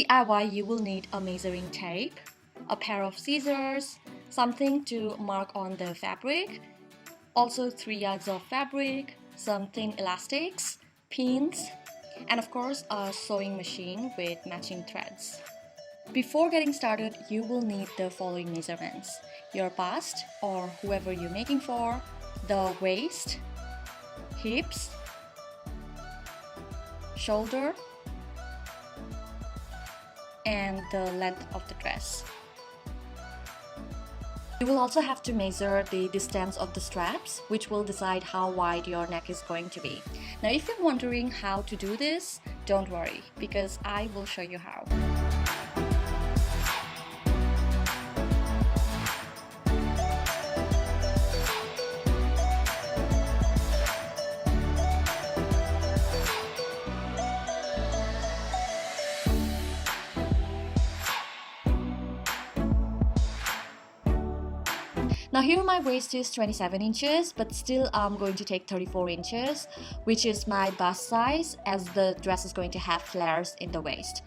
DIY, you will need a measuring tape, a pair of scissors, something to mark on the fabric, also 3 yards of fabric, some thin elastics, pins, and of course a sewing machine with matching threads. Before getting started, you will need the following measurements: your bust or whoever you're making for, the waist, hips, shoulder, and the length of the dress. You will also have to measure the distance of the straps, which will decide how wide your neck is going to be. Now, if you're wondering how to do this, don't worry, because I will show you how. Now here my waist is 27 inches, but still I'm going to take 34 inches, which is my bust size, as the dress is going to have flares in the waist.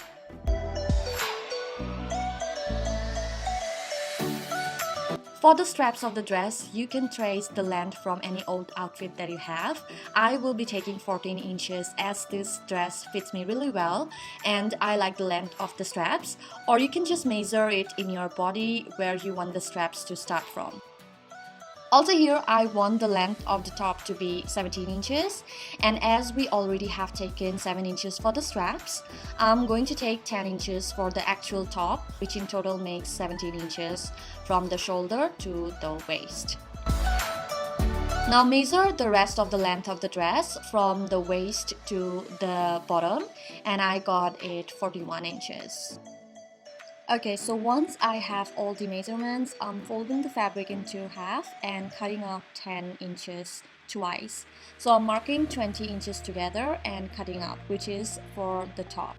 For the straps of the dress, you can trace the length from any old outfit that you have. I will be taking 14 inches as this dress fits me really well and I like the length of the straps, or you can just measure it in your body where you want the straps to start from. Also here, I want the length of the top to be 17 inches, and as we already have taken 7 inches for the straps, I'm going to take 10 inches for the actual top, which in total makes 17 inches from the shoulder to the waist. Now measure the rest of the length of the dress from the waist to the bottom, and I got it 41 inches. Okay, so once I have all the measurements, I'm folding the fabric into half and cutting off 10 inches twice. So I'm marking 20 inches together and cutting up, which is for the top.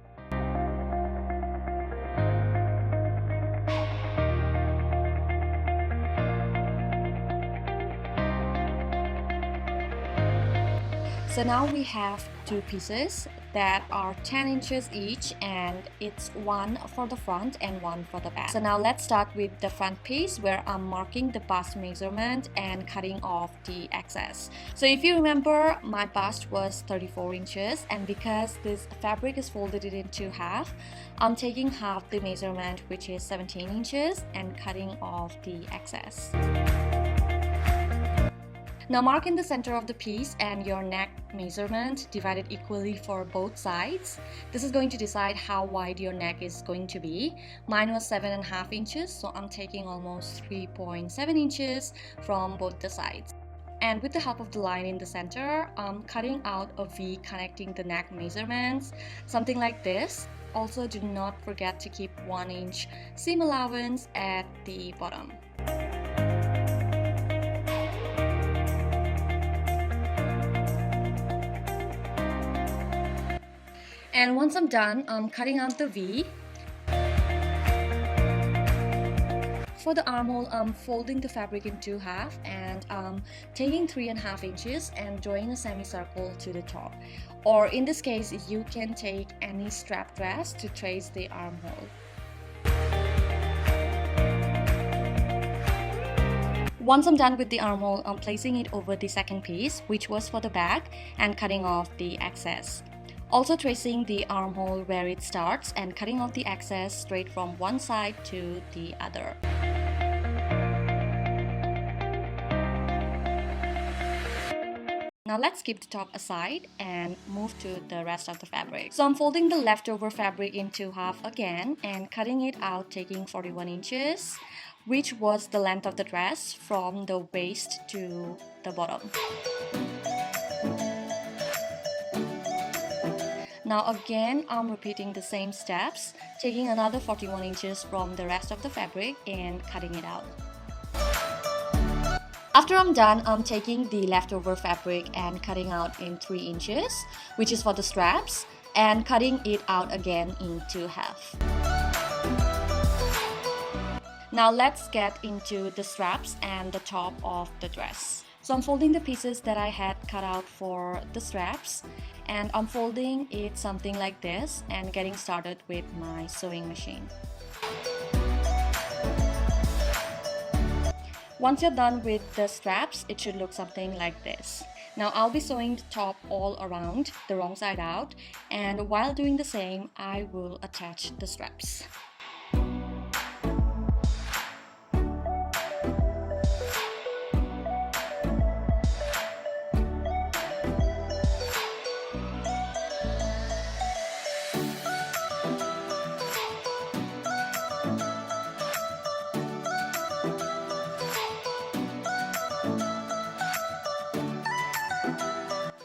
So now we have two pieces that are 10 inches each, and it's one for the front and one for the back. So now let's start with the front piece, where I'm marking the bust measurement and cutting off the excess. So if you remember, my bust was 34 inches, and because this fabric is folded into half, I'm taking half the measurement, which is 17 inches, and cutting off the excess. Now mark in the center of the piece and your neck measurement divided equally for both sides. This is going to decide how wide your neck is going to be. Mine was 7.5 inches, so I'm taking almost 3.7 inches from both the sides. And with the help of the line in the center, I'm cutting out a V connecting the neck measurements, something like this. Also, do not forget to keep 1 inch seam allowance at the bottom. And once I'm done, I'm cutting out the V. For the armhole, I'm folding the fabric into half and taking 3.5 inches and drawing a semicircle to the top. Or in this case, you can take any strap dress to trace the armhole. Once I'm done with the armhole, I'm placing it over the second piece, which was for the back, and cutting off the excess. Also tracing the armhole where it starts and cutting off the excess straight from one side to the other. Now let's keep the top aside and move to the rest of the fabric. So I'm folding the leftover fabric into half again and cutting it out, taking 41 inches, which was the length of the dress from the waist to the bottom. Now again, I'm repeating the same steps, taking another 41 inches from the rest of the fabric and cutting it out. After I'm done, I'm taking the leftover fabric and cutting out in 3 inches, which is for the straps, and cutting it out again into half. Now let's get into the straps and the top of the dress. So I'm folding the pieces that I had cut out for the straps, and I'm folding it something like this and getting started with my sewing machine. Once you're done with the straps, it should look something like this. Now I'll be sewing the top all around, the wrong side out, and while doing the same, I will attach the straps.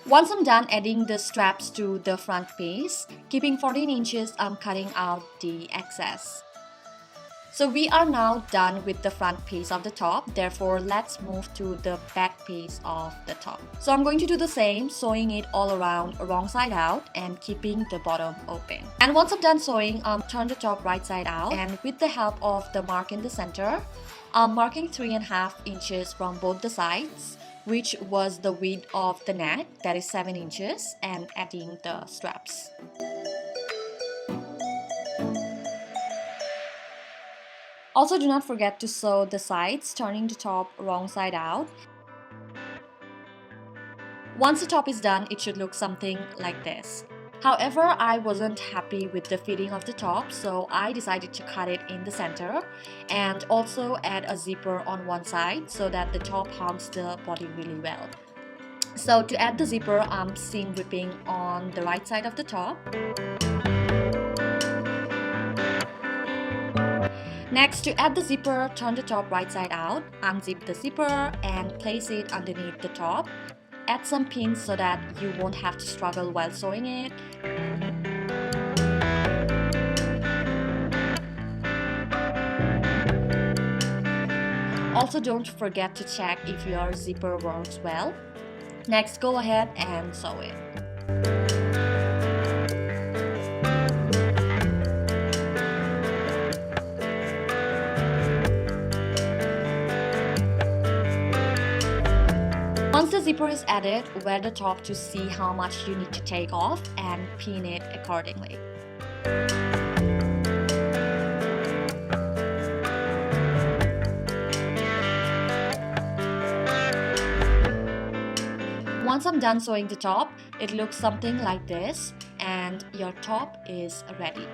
Once I'm done adding the straps to the front piece, keeping 14 inches, I'm cutting out the excess. So we are now done with the front piece of the top, therefore let's move to the back piece of the top. So I'm going to do the same, sewing it all around wrong side out and keeping the bottom open. And once I'm done sewing, turn the top right side out, and with the help of the mark in the center, I'm marking 3.5 inches from both the sides, which was the width of the neck, that is 7 inches, and adding the straps. Also, do not forget to sew the sides, turning the top wrong side out. Once the top is done, it should look something like this. However, I wasn't happy with the fitting of the top, so I decided to cut it in the center and also add a zipper on one side so that the top hugs the body really well. So to add the zipper, I'm seam ripping on the right side of the top. Next, to add the zipper, turn the top right side out, unzip the zipper and place it underneath the top. Add some pins so that you won't have to struggle while sewing it. Also, don't forget to check if your zipper works well. Next, go ahead and sew it. Once the zipper is added, wear the top to see how much you need to take off and pin it accordingly. Once I'm done sewing the top, it looks something like this, and your top is ready.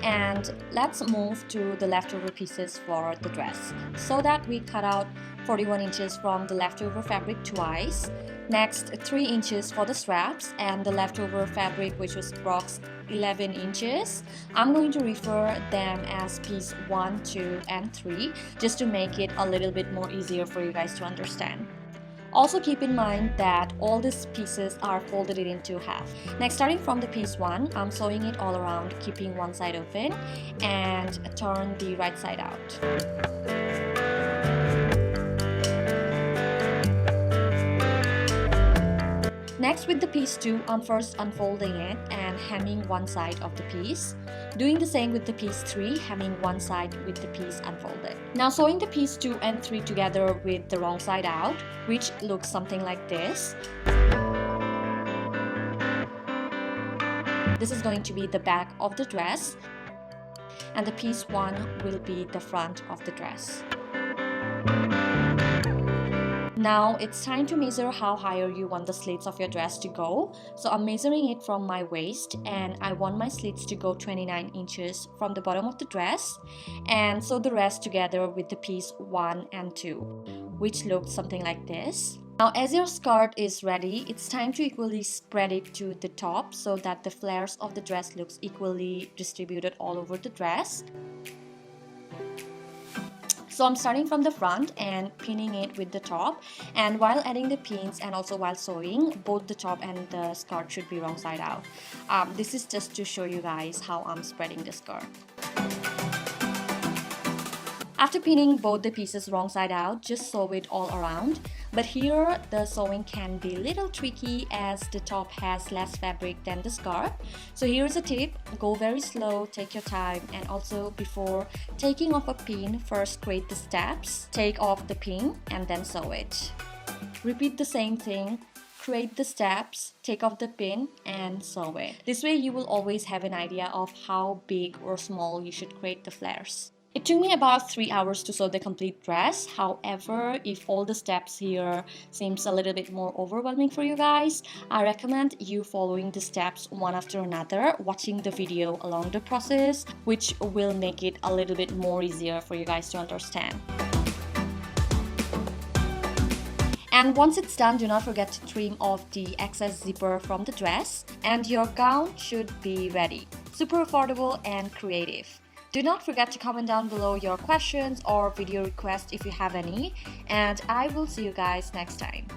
And let's move to the leftover pieces for the dress. So that we cut out 41 inches from the leftover fabric twice. Next, 3 inches for the straps and the leftover fabric, which was approx 11 inches. I'm going to refer them as piece 1, 2, and 3 just to make it a little bit more easier for you guys to understand. Also keep in mind that all these pieces are folded into half. Next, starting from the piece 1, I'm sewing it all around, keeping one side open and turn the right side out. Next, with the piece 2, I'm first unfolding it and hemming one side of the piece. Doing the same with the piece 3, hemming one side with the piece unfolded. Now sewing the piece 2 and 3 together with the wrong side out, which looks something like this. This is going to be the back of the dress, and the piece 1 will be the front of the dress. Now it's time to measure how higher you want the slits of your dress to go. So I'm measuring it from my waist, and I want my slits to go 29 inches from the bottom of the dress, and sew the rest together with the piece 1 and 2, which looks something like this. Now as your skirt is ready, it's time to equally spread it to the top so that the flares of the dress looks equally distributed all over the dress. So I'm starting from the front and pinning it with the top, and while adding the pins and also while sewing, both the top and the skirt should be wrong side out. This is just to show you guys how I'm spreading the skirt. After pinning both the pieces wrong side out, just sew it all around. But here the sewing can be a little tricky as the top has less fabric than the skirt. So here's a tip: go very slow, take your time, and also before taking off a pin, first create the steps, take off the pin, and then sew it. Repeat the same thing. Create the steps, take off the pin, and sew it. This way you will always have an idea of how big or small you should create the flares. It took me about 3 hours to sew the complete dress. However, if all the steps here seems a little bit more overwhelming for you guys, I recommend you following the steps one after another, watching the video along the process, which will make it a little bit more easier for you guys to understand. And once it's done, do not forget to trim off the excess zipper from the dress, and your gown should be ready. Super affordable and creative. Do not forget to comment down below your questions or video requests if you have any, and I will see you guys next time.